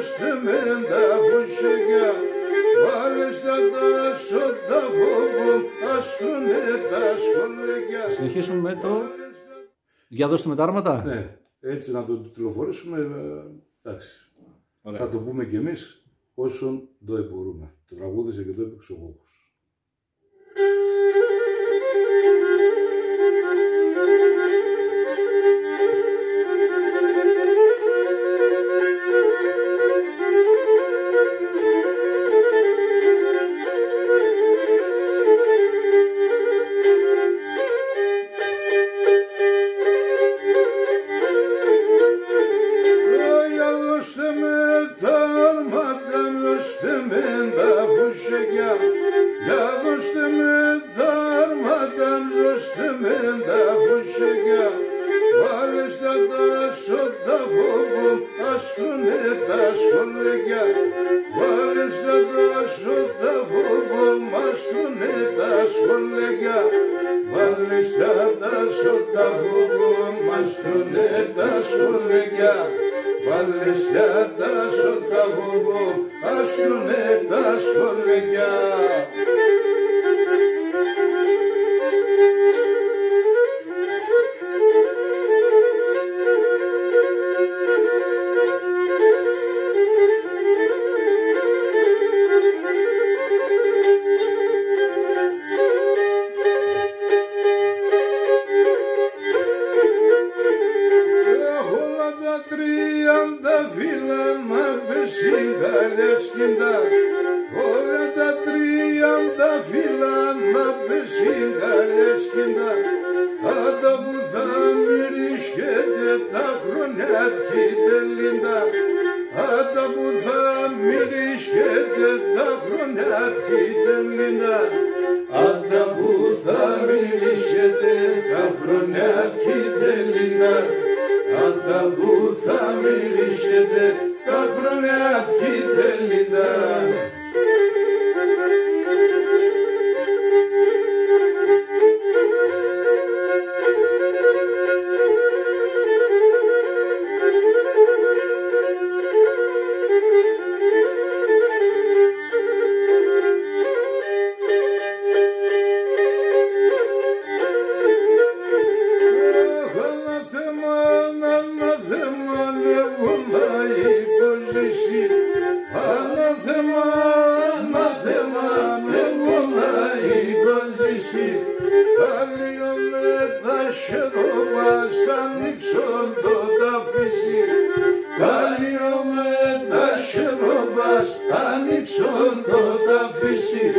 βουστεμέν τα φουσεγιά, βάλε στα τάσο τα φόβου, αστούνε τα σχολεγιά. Συνεχίσουμε με το... Για δώστε με τα άρματα. Ναι, έτσι να το τηλεφορήσουμε, εντάξει. Ωραία. Θα το πούμε κι εμείς όσον το μπορούμε. Το τραγούδισε και το έπαιξε ο Γόγος. Ανοίξον το ταφύσι,